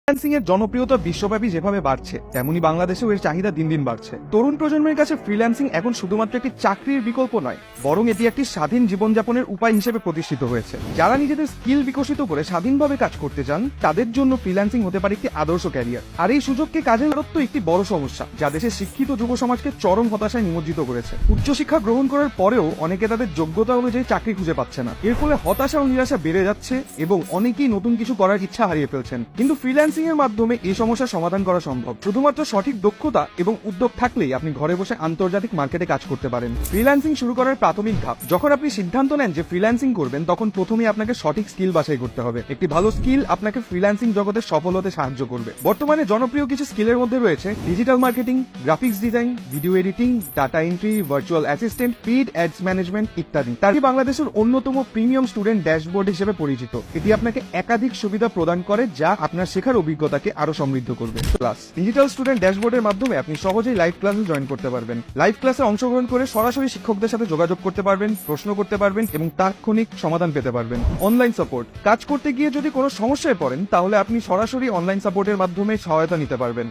Freelancing এর জনপ্রিয়তা বিশ্বব্যাপী যেভাবে বাড়ছে তেমনি বাংলাদেশেও এর চাহিদা দিন দিন বাড়ছে। তরুণ প্রজন্মের কাছে ফ্রিল্যান্সিং এখন শুধুমাত্র একটি চাকরির বিকল্প নয়, বরং এটি একটি স্বাধীন জীবনযাপনের উপায় হিসেবে প্রতিষ্ঠিত হয়েছে। যারা নিজেদের স্কিল বিকশিত করে স্বাধীনভাবে কাজ করতে চান তাদের জন্য ফ্রিল্যান্সিং হতে পারে একটি আদর্শ ক্যারিয়ার। আর এই সুযোগকে কাজে লাগানো একটি বড় সমস্যা যা দেশের শিক্ষিত যুব সমাজকে চরম হতাশায় নিমজ্জিত করেছে। উচ্চশিক্ষা গ্রহণ করার পরেও অনেকে তাদের যোগ্যতা অনুযায়ী চাকরি খুঁজে পাচ্ছে না। এর ফলে হতাশা ও নিরাশা বেড়ে যাচ্ছে এবং অনেকেই নতুন কিছু করার ইচ্ছা হারিয়ে ফেলছেন। কিন্তু ফ্রিল্যান্সিং এর মাধ্যমে এই সমস্যার সমাধান করা সম্ভব। শুধুমাত্র সঠিক দক্ষতা এবং উদ্যোগ থাকলেই আপনি ঘরে বসে আন্তর্জাতিক মার্কেটে কাজ করতে পারেন। ফ্রিল্যান্সিং শুরু করার প্রাথমিক ধাপ, যখন আপনি সিদ্ধান্ত নেন যে ফ্রিল্যান্সিং করবেন, তখন প্রথমেই আপনাকে সঠিক স্কিল বাছাই করতে হবে। একটি ভালো স্কিল আপনাকে ফ্রিল্যান্সিং জগতে সফল হতে সাহায্য করবে। বর্তমানে জনপ্রিয় কিছু স্কিলের মধ্যে রয়েছে digital marketing, graphics design, video editing, data entry, virtual assistant, paid ads management ইত্যাদি। তারই বাংলাদেশের অন্যতম প্রিমিয়াম স্টুডেন্ট ড্যাশবোর্ড হিসেবে পরিচিত। এটি আপনাকে একাধিক সুবিধা প্রদান করে যা আপনার শেখার অভিজ্ঞতাকে আরো সমৃদ্ধ করবে। ক্লাস ডিজিটাল স্টুডেন্ট ড্যাশবোর্ডের মাধ্যমে আপনি সহজেই লাইভ ক্লাসে জয়েন করতে পারবেন। লাইভ ক্লাসে অংশগ্রহণ করে সরাসরি শিক্ষকদের সাথে যোগাযোগ করতে পারবেন, প্রশ্ন করতে পারবেন এবং তাৎক্ষণিক সমাধান পেতে পারবেন। অনলাইন সাপোর্ট, কাজ করতে গিয়ে যদি কোনো সমস্যায় পড়েন তাহলে আপনি সরাসরি অনলাইন সাপোর্টের মাধ্যমে সহায়তা নিতে পারবেন।